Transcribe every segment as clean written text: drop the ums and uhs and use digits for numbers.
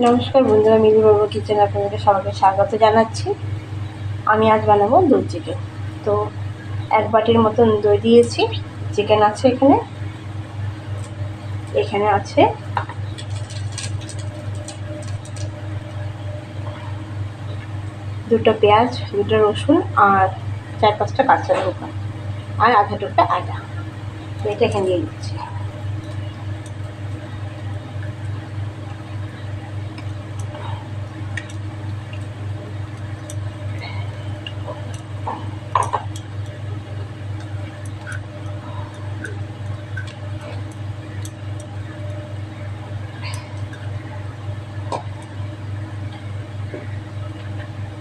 নমস্কার বন্ধুরা, মিলি বাবু কিচেনে আপনাদের সবাইকে স্বাগত জানাচ্ছি। আমি আজ বানাবো দই চিকেন। তো 1 বাটির মতন দই দিয়েছি। চিকেন আছে এখানে আছে 2টা পেঁয়াজ, 2টা রসুন আর 4-5টা কাঁচা লঙ্কা আর আধা টুকটা আদা। তো এটা এখানে দিয়ে দিচ্ছি।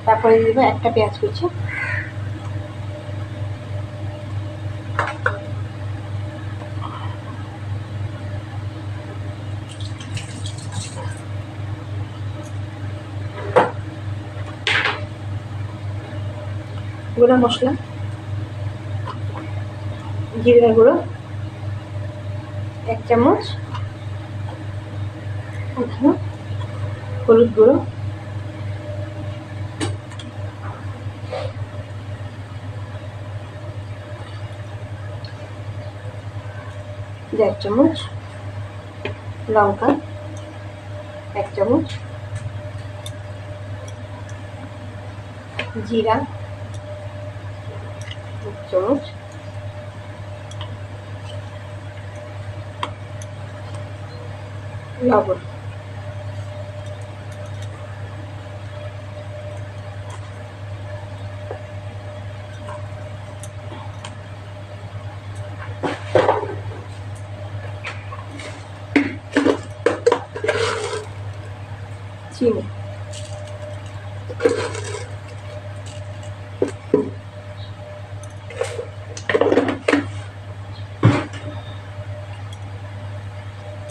তারপরে দিয়ে দেবো একটা পেঁয়াজ কুচি, গুঁড়ো মশলা, জিরে গুঁড়ো 1 চামচ, হলুদ গুঁড়ো, দেড় চামচ, লঙ্কা 1 চামচ, জিরা 1 চামচ, লবণ। চিনি।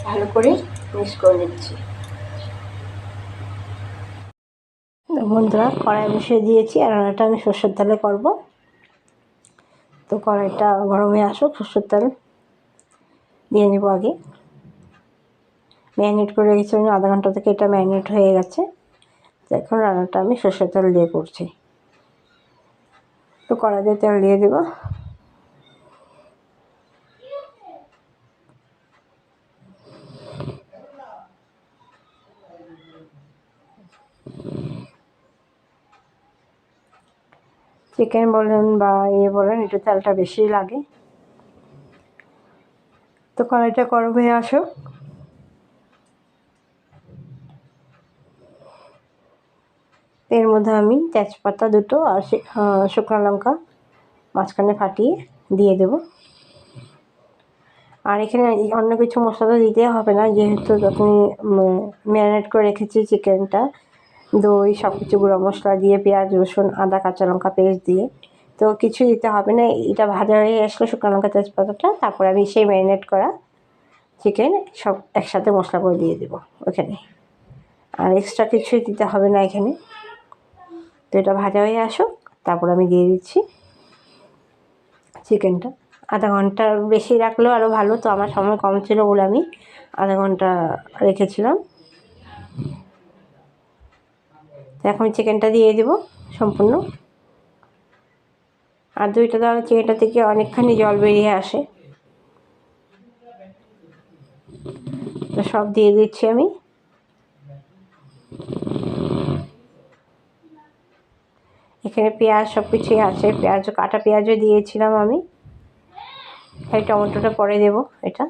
ভালো করে মিক্স করে নিচ্ছি। বন্ধুরা, কড়াই বসিয়ে দিয়েছি আর রান্নাটা আমি সর্ষের তেলে করব। তো কড়াইটা গরম হয়ে আসুক, সর্ষের তেল দিয়ে নেব আগে। ম্যারিনেট করে রেখেছিলাম আধা ঘন্টা থেকে, এটা ম্যারিনেট হয়ে গেছে। তো এখন রান্নাটা আমি সর্ষের তেল দিয়ে করছি। তো কড়াইতে তেল দিয়ে দেব। চিকেন বলেন বা বলেন, একটু তেলটা বেশি লাগে। তো কড়াইটা গরম হয়ে আসুক। এর মধ্যে আমি তেজপাতা 2টো আর শুকনো লঙ্কা মাঝখানে ফাটিয়ে দিয়ে দেব। আর এখানে অন্য কিছু মশলা তো দিতে হবে না, যেহেতু আপনি ম্যারিনেট করে রেখেছি চিকেনটা, দই সব কিছু গুঁড়ো মশলা দিয়ে, পেঁয়াজ রসুন আদা কাঁচা লঙ্কা পেস্ট দিয়ে, তো কিছু দিতে হবে না। এটা ভাজা হয়ে আসলে শুকনো লঙ্কা তেজপাতাটা, তারপর আমি সেই ম্যারিনেট করা চিকেন সব একসাথে মশলা করে দিয়ে দেবো ওখানে। আর এক্সট্রা কিছুই দিতে হবে না এখানে। তো এটা ভাজা হয়ে আসুক, তারপর আমি দিয়ে দিচ্ছি চিকেনটা। আধা ঘন্টার বেশি রাখলেও আরও ভালো, তো আমার সময় কম ছিল বলে আমি আধা ঘন্টা রেখেছিলাম। তো এখন চিকেনটা দিয়ে দেবো সম্পূর্ণ। আর দইটা দেওয়ার চিকেনটা থেকে অনেকখানি জল বেরিয়ে আসে। তো সব দিয়ে দিচ্ছি আমি। এখানে পেঁয়াজ সব কিছুই আছে, কাটা পেঁয়াজও দিয়েছিলাম আমি। এই টমেটোটা পরে দেবো। এটা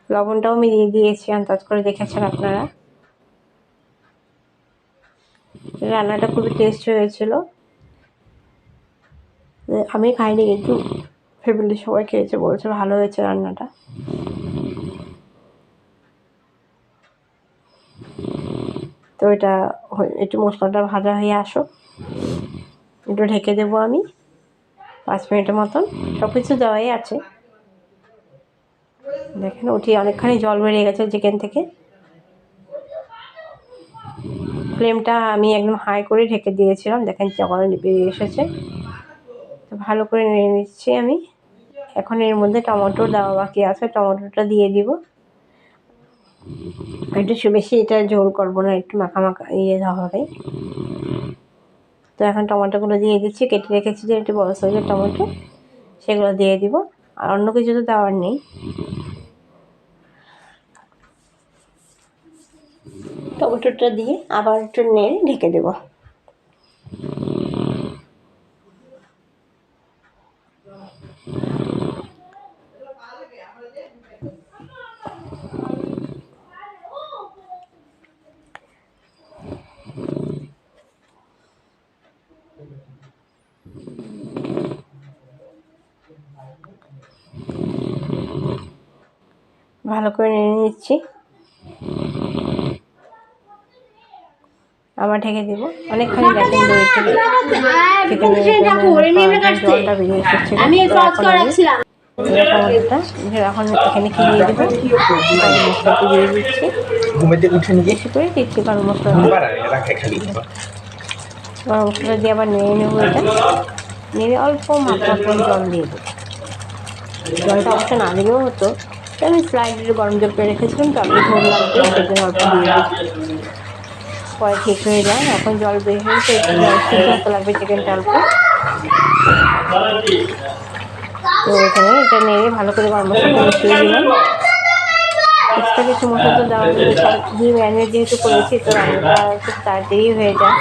লবণটাও আমি দিয়ে দিয়েছি, আন্দাজ করে দেখেছেন আপনারা। রান্নাটা খুবই টেস্ট হয়েছিল। আমি খাইনি, কিন্তু ফ্যামিলির সবাই খেয়েছে, বলছে ভালো হয়েছে রান্নাটা। তো এটা একটু মশলাটা ভাজা হয়ে আসুক, একটু ঢেকে দেবো আমি 5 মিনিটের মতন। সব কিছু দেওয়াই আছে। দেখেন অনেকখানি জল বেরিয়ে গেছে চিকেন থেকে। ফ্লেমটা আমি একদম হাই করে ঢেকে দিয়েছিলাম, দেখেন জল বেরিয়ে এসেছে। তো ভালো করে নেড়ে নিচ্ছি আমি। এখন এর মধ্যে টমেটো দেওয়া বাকি আছে, টমেটোটা দিয়ে দিব। একটু বেশি এটা ঝোল করবো না, একটু মাখা মাখা দেওয়া হবে। তো এখন টমেটোগুলো দিয়ে দিচ্ছি, কেটে রেখেছি যে একটু বড় সাইজের টমেটো, সেগুলো দিয়ে দিব। আর অন্য কিছু তো দেওয়ার নেই। টমেটোটা দিয়ে আবার একটু নেড়ে ঢেকে দেব। ভালো করে নেড়ে নিচ্ছি, আবার ঢেকে দেব। অনেকখানি দেখেন দইটা জলটা বেরিয়ে এসেছিল। এখন এখানে কি দিয়ে দেবো, গরম মশলাটা দিয়ে দিচ্ছি। বেশি করে দিচ্ছি গরম মশলাটা। গরম মশলাটা দিয়ে আবার নেড়ে নেবো। এটা নেড়ে অল্প মাত্রা করে জল দিয়ে দেবো। জলটা অবশ্য না দিলেও হতো, আমি স্লাইডে গরম জল করে রেখেছিলাম, তো আমি ঝোল লাগবে সেজন্য অল্প দিয়ে দিচ্ছি। পরে ঠিক হয়ে যায়। এখন জল বের হয়েছে, একটু সিদ্ধ হতে লাগবে চিকেনটা অল্প। তো এখানে এটা নেড়ে ভালো করে গরম মশলাটা মিশিয়ে দিলাম। এক্সট্রা কিছু মশলা তো দেওয়া দিয়ে ম্যারিনেট যেহেতু করেছি, তো রান্নাটা খুব তাড়াতাড়ি হয়ে যায়।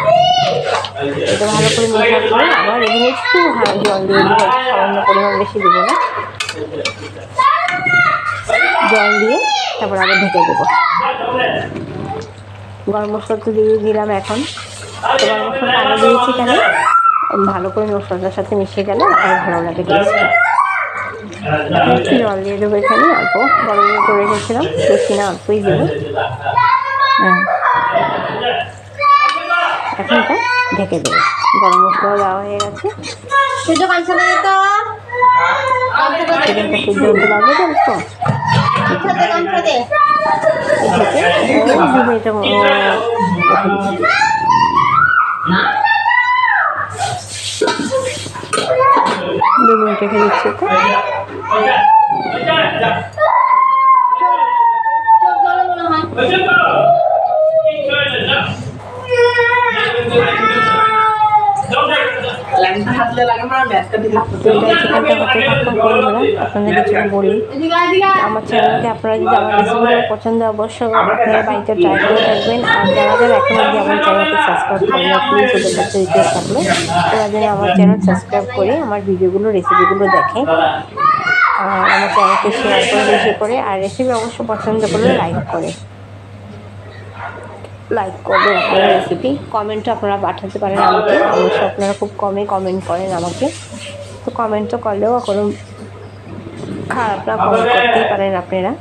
এটা ভালো করে মেশার পরে আবার এখানে একটু জল দিয়ে দেবো, সামান্য পরিমাণ, বেশি দেবো না। জল দিয়ে তারপর আবার ঢেকে দেবো। গরম মশলা তো দিয়ে দিলাম এখন। তো গরম মশলাটা আগে দিয়েছি কেন, ভালো করে মশলাটার সাথে মিশে গেলে আর ভালো লাগে টেস্টটা। একটু জল দিয়ে দেবো এখানে, অল্প গরম করে রেখেছিলাম, বেশি না, অল্পই দেবো। হ্যাঁ, এখন এটা ঢেকে দেবো। গরম মশলা দেওয়া হয়ে গেছে। চিকেনটা সিদ্ধ হতে লাগবে তো অল্প। দু মিনিট রেখে দিচ্ছি। আপনাদের কিছু বলি, আমার চ্যানেলকে আপনারা যদি আমার রেসিপিগুলো পছন্দ, অবশ্যই আপনারা বাড়িতে ট্রাই করে থাকবেন। আর যারা যারা এখন অবধি আমার চ্যানেলকে সাবস্ক্রাইব করেন, প্লিজ ওদের কাছে রিকোয়েস্ট থাকলো ওরা যেন আমার চ্যানেল সাবস্ক্রাইব করে আমার ভিডিওগুলো, রেসিপিগুলো দেখে। আর আমার চ্যানেলকে শেয়ার করে বেশি করে, আর রেসিপি অবশ্য পছন্দ করলে লাইক করবেন আপনারা। রেসিপি কমেন্টও আপনারা পাঠাতে পারেন আমাকে। অবশ্য আপনারা খুব কমই কমেন্ট করেন আমাকে, তো কমেন্ট তো করলেও কোনো খারাপ না, কমেন্ট করতেই পারেন আপনারা।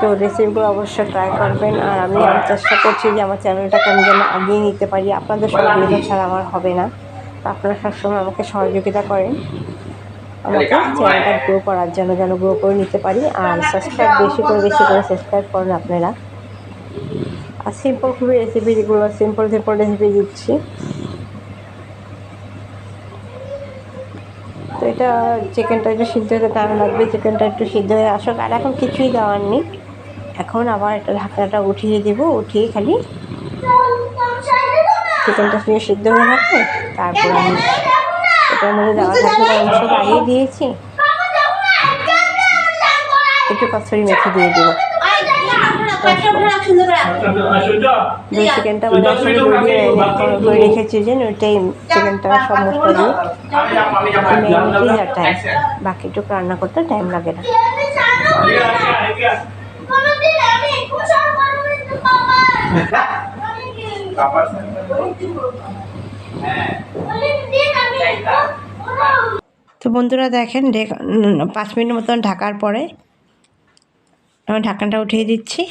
তো রেসিপিগুলো অবশ্যই ট্রাই করবেন। আর আমি চেষ্টা করছি যে আমার চ্যানেলটাকে আমি যেন আগিয়ে নিতে পারি। আপনাদের সহযোগিতা ছাড়া আমার হবে না। তো আপনারা সবসময় আমাকে সহযোগিতা করেন আমাকে চ্যানেলটা গ্রো করার জন্য, যেন গ্রো করে নিতে পারি। আর সাবস্ক্রাইব বেশি করে সাবস্ক্রাইব করেন আপনারা। আর সিম্পল খুবই রেসিপি, যেগুলো সিম্পল রেসিপি দিচ্ছি। তো এটা চিকেনটা একটু সিদ্ধ হতে টাইম লাগবে। চিকেনটা একটু সিদ্ধ হয়ে আসুক। আর এখন কিছুই দেওয়ার নেই। এখন আবার একটা ঢাকনাটা উঠিয়ে দেবো, উঠিয়ে খালি চিকেনটা সিদ্ধ হয়ে থাকবে। তারপর আমি এটার মধ্যে দেওয়া থাকবে গরম মশলা বাড়িয়ে দিয়েছি, একটু কসুরি মেথি দিয়ে দেবো। চিকেনটা মানে আসলে ধরে রেখেছি যে ওইটাই চিকেনটা সব মশলা দিয়ে মেরিনেটই আর টাইম, বাকিটুকু রান্না করতে টাইম লাগে না। তো বন্ধুরা দেখেন 5 মিনিট মতন ঢাকার পরে আমি ঢাকনাটা উঠিয়ে দিচ্ছি।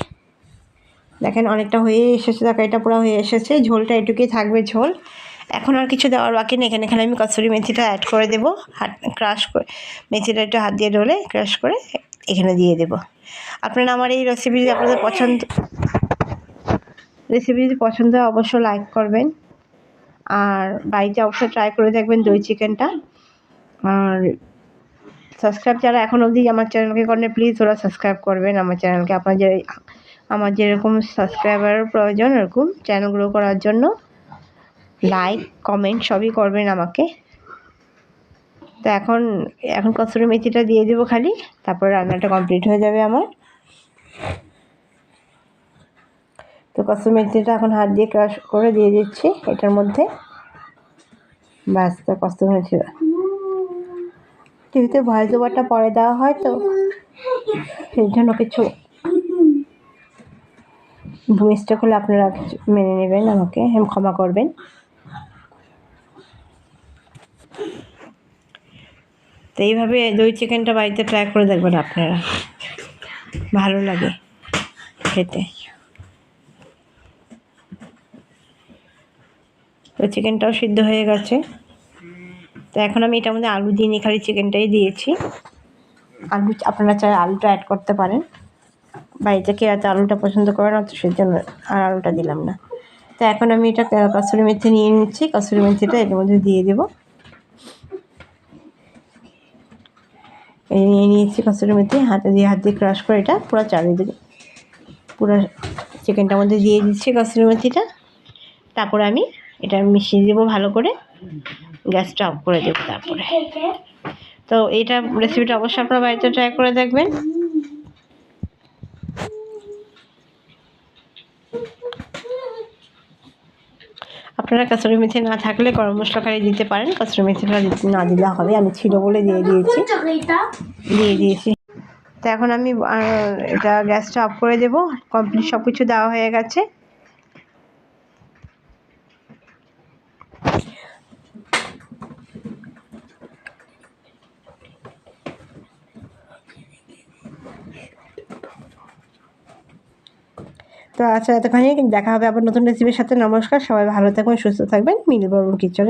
দেখেন অনেকটা হয়ে এসেছে, তরকারিটা পুরো হয়ে এসেছে। ঝোলটা এটুকুই থাকবে ঝোল। এখন আর কিছু দেওয়ার বাকি নেই। এখানে খালি আমি কসুরি মেথিটা অ্যাড করে দেবো, ক্রাশ করে মেথিটা একটু হাত দিয়ে ডলে ক্রাশ করে এখানে দিয়ে দেবো। আপনারা আমার এই রেসিপি যদি আপনাদের পছন্দ হয় অবশ্যই লাইক করবেন। আর বাড়িতে অবশ্যই ট্রাই করে দেখবেন দই চিকেনটা। আর সাবস্ক্রাইব যারা এখন অবধি আমার চ্যানেলকে করেন, প্লিজ ওরা সাবস্ক্রাইব করবেন আমার চ্যানেলকে। আমার যেরকম সাবস্ক্রাইবারের প্রয়োজন এরকম চ্যানেল গ্রো করার জন্য লাইক কমেন্ট সবই করবেন আমাকে। তো এখন কসুরি মেথিটা দিয়ে দেবো খালি, তারপরে রান্নাটা কমপ্লিট হয়ে যাবে আমার। তো কসুরি মেথিটা এখন হাত দিয়ে ক্রাশ করে দিয়ে দিচ্ছি এটার মধ্যে। ব্যাস, তো কসুরি মেথিটা যেহেতু ভয়েস ওভারটা পরে দেওয়া হয় তো সেই জন্য কিছু মিস্টেক হলে আপনারা মেনে নেবেন, আমাকে ক্ষমা করবেন। তো এইভাবে দই চিকেনটা বাড়িতে ট্রাই করে দেখবেন আপনারা, ভালো লাগে খেতে। তো চিকেনটাও সিদ্ধ হয়ে গেছে। তো এখন আমি এটার মধ্যে আলু দিইনি, খালি চিকেনটাই দিয়েছি। আলু আপনারা চাইলে আলুটা অ্যাড করতে পারেন, বাড়িতে কেউ এত আলুটা পছন্দ করে না, তো সেই জন্য আর আলুটা দিলাম না। তো এখন আমি এটা কসুরি মেথি নিয়ে নিচ্ছি, কসুরি মেথিটা এর মধ্যে দিয়ে দেবো। এই নিয়ে নিয়েছি কসুরি মেথি, হাত দিয়ে ক্রাশ করে এটা পুরো চারিদিকে পুরো চিকেনটার মধ্যে দিয়ে দিচ্ছি কসুরি মেথিটা। তারপরে আমি এটা মিশিয়ে দেবো ভালো করে, গ্যাসটা অফ করে দেবো তারপরে। তো এইটা রেসিপিটা অবশ্যই আপনারা বাড়িতে ট্রাই করে দেখবেন। আপনারা কসুরি মেথি না থাকলে গরম মশলা খালি দিতে পারেন, কসুরি মেথিটা না দিলে হবে, আমি ছিল বলে দিয়ে দিয়েছি। তো এখন আমি এটা গ্যাসটা অফ করে দেবো, কমপ্লিট সব কিছু দেওয়া হয়ে গেছে। তো আচ্ছা, এতখানি দেখা হবে আবার নতুন রেসিপির সাথে। নমস্কার, সবাই ভালো থাকবেন, সুস্থ থাকবেন। মিল বরুণ কিচেনে।